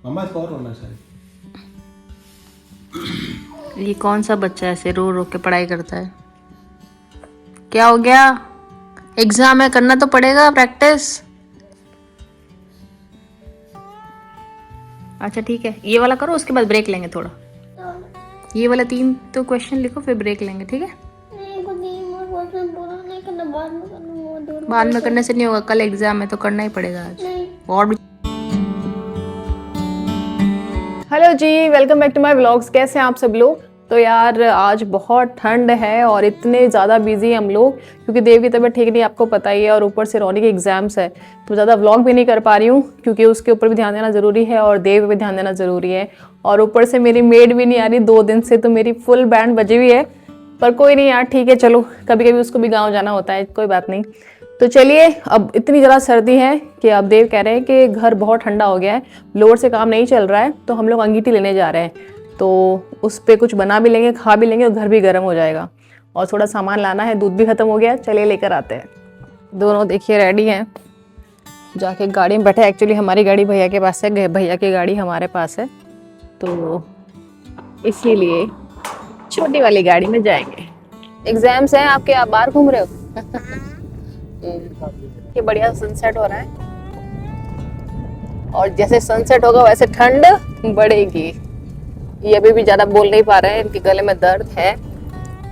मम्मा इसको और रोना चाहिए। ये कौन सा बच्चा ऐसे रो रो के पढ़ाई करता है? क्या हो गया? एग्जाम है, करना तो पड़ेगा प्रैक्टिस। अच्छा ठीक है, ये वाला करो, उसके बाद ब्रेक लेंगे थोड़ा। ये वाला 3 तो क्वेश्चन लिखो, फिर ब्रेक लेंगे, ठीक है? बाद में करने से नहीं होगा, कल एग्जाम है तो करना ही पड़ेगा आज। और भी hello ji, welcome back to my vlogs. कैसे हैं आप सब लोग? तो यार आज बहुत ठंड है और इतने ज़्यादा बिजी हैं हम लोग क्योंकि देव की तबीयत ठीक नहीं, आपको पता ही है, और ऊपर से रोनी के एग्जाम्स है तो ज़्यादा व्लॉग भी नहीं कर पा रही हूँ क्योंकि उसके ऊपर भी ध्यान देना ज़रूरी है और देव पे भी ध्यान देना ज़रूरी है। और ऊपर से मेरी मेड भी नहीं आ रही 2 दिन से, तो मेरी फुल बैंड बजी हुई है। पर कोई नहीं यार, ठीक है, चलो कभी कभी उसको भी गाँव जाना होता है, कोई बात नहीं। तो चलिए, अब इतनी ज़्यादा सर्दी है कि अब देव कह रहे हैं कि घर बहुत ठंडा हो गया है, ब्लोअर से काम नहीं चल रहा है, तो हम लोग अंगीठी लेने जा रहे हैं। तो उस पर कुछ बना भी लेंगे, खा भी लेंगे और घर भी गर्म हो जाएगा। और थोड़ा सामान लाना है, दूध भी ख़त्म हो गया है, चलिए लेकर आते हैं। दोनों देखिए रेडी हैं, जाके गाड़ी में बैठे। एक्चुअली हमारी गाड़ी भैया के पास है, भैया की गाड़ी हमारे पास है, तो इसीलिए छोटी वाली गाड़ी में जाएंगे। एग्जाम्स हैं आपके, आप बाहर घूम रहे हो? ये बढ़िया सनसेट हो रहा है और जैसे सनसेट होगा वैसे ठंड बढ़ेगी। ये अभी भी ज्यादा बोल नहीं पा रहे हैं, इनके गले में दर्द है,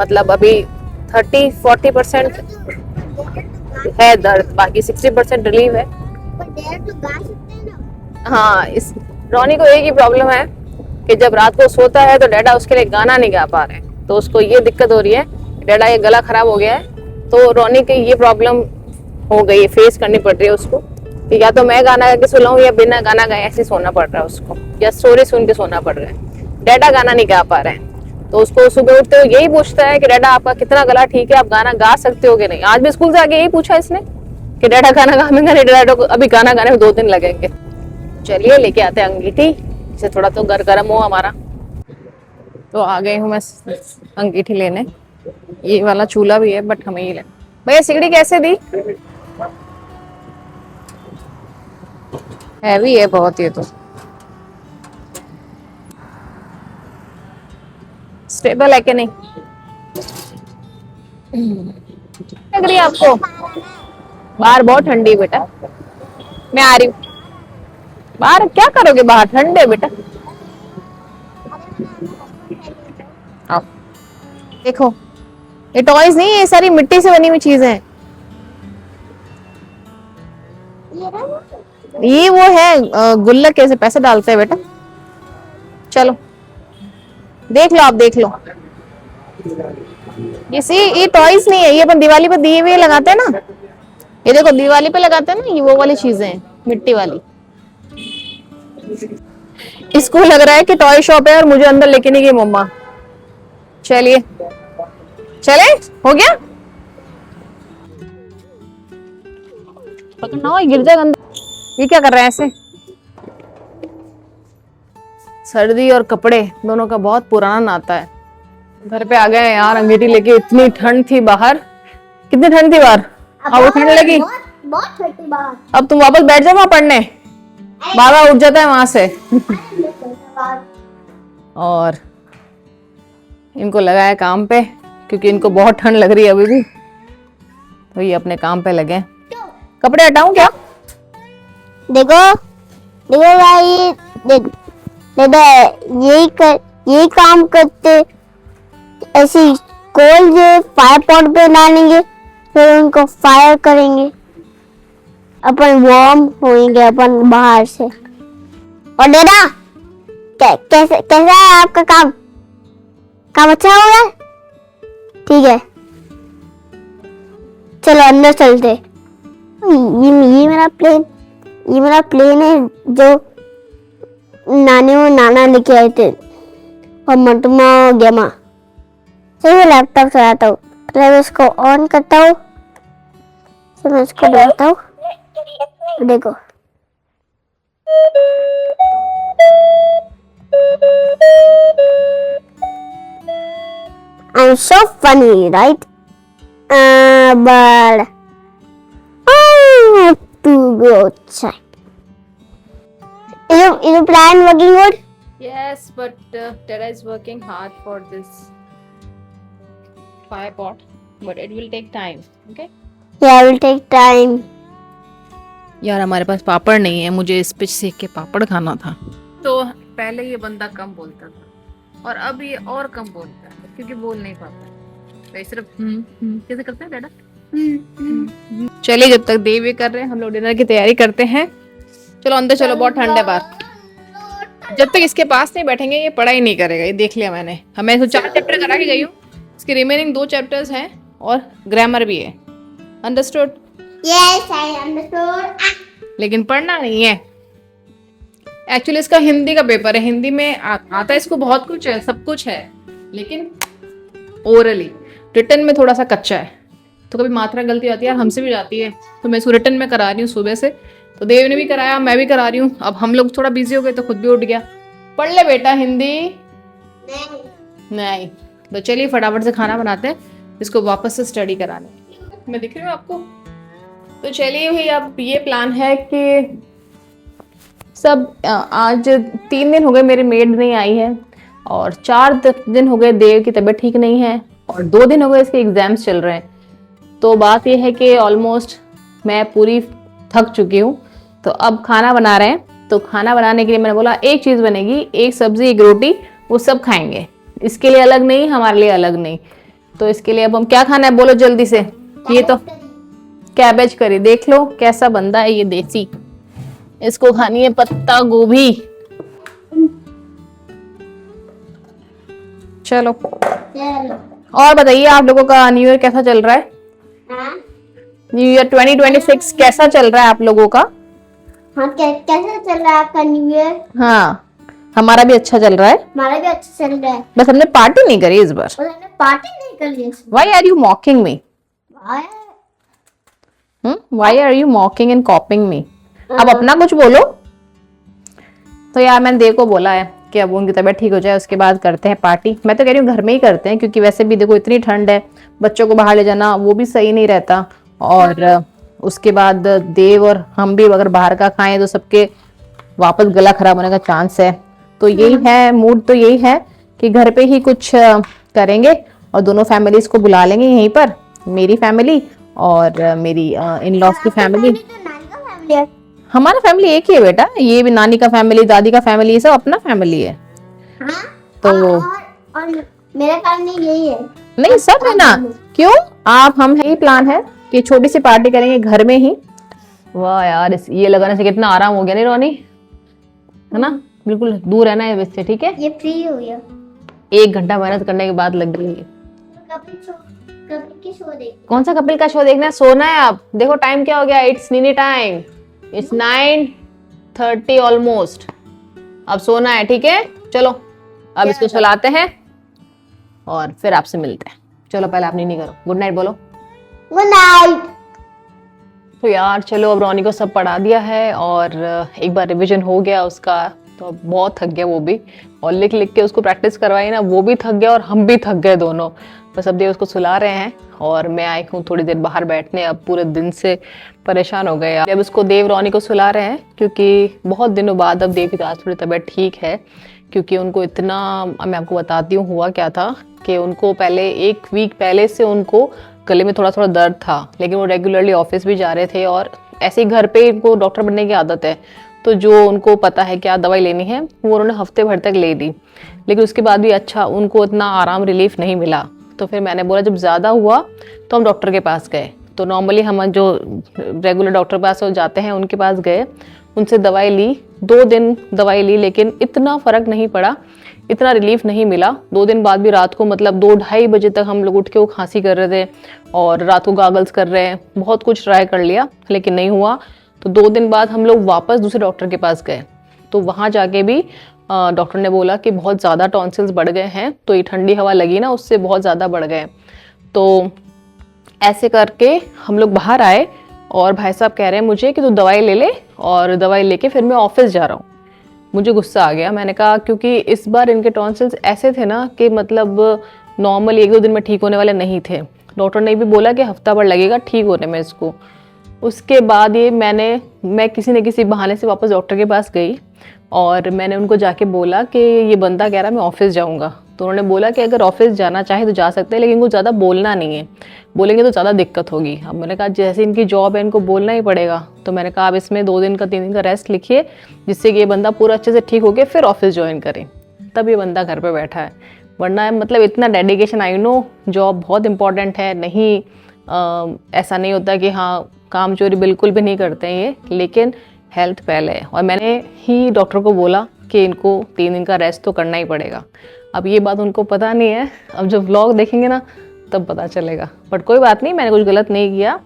मतलब अभी 30-40% है दर्द, बाकी 60% रिलीव है। हाँ, इस रोनी को एक ही प्रॉब्लम है कि जब रात को सोता है तो डैडा उसके लिए गाना नहीं गा पा रहे हैं, तो उसको ये दिक्कत हो रही है। डैडा ये गला खराब हो गया है, तो रोनी की ये प्रॉब्लम हो गई है, फेस करनी पड़ रही है उसको कि या तो मैं गाना गा के सुलाऊं या बिना गाना गाए ऐसे सोना पड़ रहा है उसको, या स्टोरी सुन के सोना पड़ रहा है। डैडा गाना नहीं गा पा रहे हैं, तो उसको सुबह उठते हुए यही पूछता है कि डैडा आपका कितना गला ठीक है, आप गाना गा सकते हो कि नहीं। आज भी स्कूल से आके यही पूछा इसने कि डैडा गाना गाएंगे नहीं, डैडा को अभी गाना गाने में 2 दिन लगेंगे। चलिए लेके आते हैं अंगीठी, इसे थोड़ा तो गर्म हो हमारा। तो आ गई हूँ मैं अंगीठी लेने। ये वाला चूल्हा भी है बट हमें ही ले। भैया सिगड़ी कैसे दी? हैवी है बहुत ये तो। स्टेबल है कि नहीं लग रही है आपको? बाहर बहुत ठंडी है बेटा, मैं आ रही हूँ। बाहर क्या करोगे, बाहर ठंड है बेटा। आओ देखो, ये टॉयज नहीं है, ये सारी मिट्टी से बनी हुई चीजें हैं। ये वो है गुल्लक, कैसे पैसे डालते हैं बेटा। चलो देख लो, आप देख लो। ये टॉयज नहीं है, ये अपन दिवाली पे दिए हुए लगाते हैं ना, ये देखो दिवाली पे लगाते हैं ना, ये वो वाली चीजें हैं, मिट्टी वाली। इसको लग रहा है कि टॉय शॉप है और मुझे अंदर लेके नहीं गई मम्मा। चलिए चले, हो गया, पकड़ना हो गिर जाएगा अंदर। ये क्या कर रहे हैं ऐसे? सर्दी और कपड़े दोनों का बहुत पुराना नाता है। घर पे आ गए यार अंगीठी लेके, इतनी ठंड थी बाहर। कितनी ठंड थी बाहर? अब वो ठंड लगी, बहुत ठंड थी बाहर। अब तुम वापस बैठ जाओ वहां पढ़ने, बाबा उठ जाता है वहां से। और इनको लगा है काम पे क्योंकि इनको बहुत ठंड लग रही है अभी भी, तो ये अपने काम पे लगे। कपड़े हटाऊं क्या? देखो देखो भाई, यही काम करते, ऐसे कोल जो फायर पॉट पे डालेंगे, फिर उनको फायर करेंगे, अपन वार्म होएंगे अपन बाहर से। और डेरा कैसा है आपका काम? काम अच्छा हो रहा है? ठीक है, चलो अंदर चलते। ये मेरा प्लेन है जो नानी और नाना लेके आए थे, और मटमा और गेमा। चलिए मैं लैपटॉप चलाता हूँ, पहले इसको ऑन करता हूँ, फिर मैं इसको बुलाता हूँ। देखो I'm so funny, right? But I have to go outside. Is the plan working good? Yes, but Tara is working hard for this fire pot, but it will take time. Okay. Yeah, it will take time. यार हमारे पास पापड़ नहीं है, मुझे इस पे सेक के पापड़ खाना था। तो पहले ये बंदा कम बोलता था और अब ये और कम बोलता है क्योंकि बोल नहीं पाता। तो ये सिर्फ कैसे करते हैं डैडा? चलिए जब तक देव ये कर रहे हैं हम लोग डिनर की तैयारी करते हैं। चलो अंदर चलो, बहुत ठंड है बाहर। जब तक इसके पास नहीं बैठेंगे ये पढ़ाई नहीं करेगा, ये देख लिया मैंने। हमें तो 4 चैप्टर करा के गई हूँ, इसके रिमेनिंग 2 चैप्टर्स हैं और ग्रामर भी है। अंडरस्टूड? Yes, I understood. लेकिन पढ़ना नहीं है। एक्चुअली इसका हिंदी का पेपर है, हिंदी में आता है इसको बहुत कुछ है, सब कुछ है, लेकिन ओरली रिटन में थोड़ा सा कच्चा है। तो कभी मात्रा गलती आती है, हमसे भी जाती है, तो मैं इसको रिटन में करा रही हूँ सुबह से। तो देव ने भी कराया, मैं भी करा रही हूँ। अब हम लोग थोड़ा बिजी हो गए तो खुद भी उठ गया। पढ़ ले बेटा हिंदी। नहीं तो चलिए फटाफट से खाना बनाते हैं, इसको वापस से स्टडी कराने। मैं दिख रही हूँ आपको? तो चलिए भाई, अब ये प्लान है कि सब आज 3 दिन हो गए मेरी मेड नहीं आई है और 4 दिन हो गए देव की तबीयत ठीक नहीं है और 2 दिन हो गए इसके एग्जाम्स चल रहे हैं। तो बात ये है कि ऑलमोस्ट मैं पूरी थक चुकी हूँ। तो अब खाना बना रहे हैं, तो खाना बनाने के लिए मैंने बोला एक चीज़ बनेगी, एक सब्जी एक रोटी, वो सब खाएंगे, इसके लिए अलग नहीं, हमारे लिए अलग नहीं। तो इसके लिए अब हम क्या खाना है बोलो जल्दी से। ये तो कैबेज करी, देख लो कैसा बंदा है ये देसी। इसको खानी है पत्ता गोभी। चलो और बताइए आप लोगों का न्यू ईयर कैसा चल रहा है? न्यू ईयर 2026 कैसा चल रहा है आप लोगों का? हाँ, कैसा चल रहा है आपका न्यू ईयर? हाँ हमारा भी अच्छा चल रहा है, हमारा भी अच्छा चल रहा है, बस हमने पार्टी नहीं करी इस बार। और हमने पार्टी नहीं कर ली इसमें। Why are you mocking me? Why are you mocking and copying me? अब अपना कुछ बोलो। तो यार मैंने देव को बोला है कि अब उनकी तबीयत ठीक हो जाए उसके बाद करते हैं पार्टी। मैं तो कह रही हूँ घर में ही करते हैं, क्योंकि वैसे भी देखो इतनी ठंड है, बच्चों को बाहर ले जाना वो भी सही नहीं रहता। और उसके बाद देव और हम भी अगर बाहर का खाएं तो सबके वापस गला खराब होने का चांस है। तो यही है, मूड तो यही है कि घर पे ही कुछ करेंगे और दोनों फैमिलीज को बुला लेंगे यहीं पर, मेरी फैमिली और मेरी इन लॉज की फैमिली। हमारा फैमिली एक ही है बेटा, ये भी नानी का फैमिली, दादी का फैमिली, ये सब अपना फैमिली है। तो और मेरा फैमिली यही है। नहीं सब है ना, क्यों आप हम यही प्लान है कि छोटी सी पार्टी करेंगे घर में ही। वाह यार ये लगाने से कितना आराम हो गया नहीं रोनी, है ना? बिल्कुल दूर रहना है इससे, ठीक है? ये फ्री हो गया। 1 घंटा मेहनत करने के बाद लग गई है। कपिल की शो देख। कौन सा कपिल का शो देखना है? सोना है अब। देखो टाइम क्या हो गया, इट्स नीनी टाइम, इट्स 9:30 ऑलमोस्ट। अब सोना है, ठीक है? चलो अब इसको सुलाते हैं और फिर आपसे मिलते हैं। चलो पहले आप नीनी करो, गुड नाइट बोलो। Good night. तो यार चलो अब रोनी को सब पढ़ा दिया है और एक बार रिवीजन हो गया उसका, तो अब बहुत थक गया वो भी, और लिख लिख के उसको प्रैक्टिस करवाई ना, वो भी थक गया और हम भी थक गए दोनों। बस अब देव उसको सुला रहे हैं और मैं आई हूँ थोड़ी देर बाहर बैठने, अब पूरे दिन से परेशान हो गए। अब उसको देव रोनी को सुला रहे हैं क्योंकि बहुत दिनों बाद अब देव की आज थोड़ी तबीयत ठीक है, क्योंकि उनको इतना, मैं आपको बताती हूँ हुआ क्या था कि उनको पहले 1 वीक पहले से उन्नको गले में थोड़ा थोड़ा दर्द था, लेकिन वो रेगुलरली ऑफिस भी जा रहे थे और ऐसे ही घर पे इनको डॉक्टर बनने की आदत है, तो जो उनको पता है क्या दवाई लेनी है वो उन्होंने हफ्ते भर तक ले ली, लेकिन उसके बाद भी अच्छा उनको इतना आराम रिलीफ नहीं मिला। तो फिर मैंने बोला जब ज़्यादा हुआ तो हम डॉक्टर के पास गए। तो नॉर्मली हम जो रेगुलर डॉक्टर के पास जाते हैं उनके पास गए, उनसे दवाई ली, 2 दिन दवाई ली, लेकिन इतना फ़र्क नहीं पड़ा, इतना रिलीफ नहीं मिला। 2 दिन बाद भी रात को मतलब 2-2:30 बजे तक हम लोग उठ के वो खांसी कर रहे थे और रात को गागल्स कर रहे हैं, बहुत कुछ ट्राई कर लिया लेकिन नहीं हुआ। तो 2 दिन बाद हम लोग वापस दूसरे डॉक्टर के पास गए, तो वहाँ जाके भी डॉक्टर ने बोला कि बहुत ज़्यादा टॉन्सिल्स बढ़ गए हैं, तो ये ठंडी हवा लगी ना उससे बहुत ज़्यादा बढ़ गए। तो ऐसे करके हम लोग बाहर आए और भाई साहब कह रहे हैं मुझे कि तू दवाई ले ले, और दवाई लेके फिर मैं ऑफिस जा रहा हूँ। मुझे गुस्सा आ गया, मैंने कहा क्योंकि इस बार इनके टॉन्सिल्स ऐसे थे ना कि मतलब नॉर्मल 1-2 दिन में ठीक होने वाले नहीं थे। डॉक्टर ने भी बोला कि हफ्ता भर लगेगा ठीक होने में इसको। उसके बाद ये मैं किसी न किसी बहाने से वापस डॉक्टर के पास गई, और मैंने उनको जाके बोला कि ये बंदा कह रहा मैं ऑफिस जाऊंगा, तो उन्होंने बोला कि अगर ऑफिस जाना चाहे तो जा सकते हैं, लेकिन इनको ज़्यादा बोलना नहीं है, बोलेंगे तो ज़्यादा दिक्कत होगी। अब मैंने कहा जैसे इनकी जॉब है इनको बोलना ही पड़ेगा, तो मैंने कहा आप इसमें 2 दिन का 3 दिन का रेस्ट लिखिए, जिससे कि ये बंदा पूरा अच्छे से ठीक हो गया फिर ऑफिस ज्वाइन करें। तब ये बंदा घर पे बैठा है, वरना मतलब इतना डेडिकेशन, आई नो जॉब बहुत इंपॉर्टेंट है, नहीं ऐसा नहीं होता कि हाँ काम चोरी बिल्कुल भी नहीं करते हैं ये, लेकिन हेल्थ पहले है। और मैंने ही डॉक्टर को बोला कि इनको 3 दिन का रेस्ट तो करना ही पड़ेगा। अब ये बात उनको पता नहीं है, अब जब व्लॉग देखेंगे ना तब पता चलेगा, बट कोई बात नहीं, मैंने कुछ गलत नहीं किया।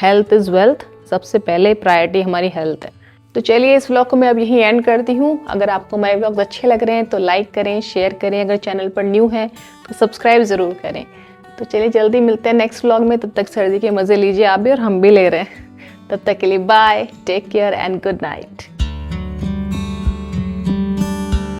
हेल्थ इज़ वेल्थ, सबसे पहले प्रायोरिटी हमारी हेल्थ है। तो चलिए इस व्लॉग को मैं अब यहीं एंड करती हूँ। अगर आपको मेरे व्लॉग्स अच्छे लग रहे हैं तो लाइक करें, शेयर करें, अगर चैनल पर न्यू है तो सब्सक्राइब ज़रूर करें। तो चलिए जल्दी मिलते हैं नेक्स्ट व्लॉग में, तब तक सर्दी के मज़े लीजिए आप भी और हम भी ले रहे हैं। तब तक के लिए bye, take care and good night.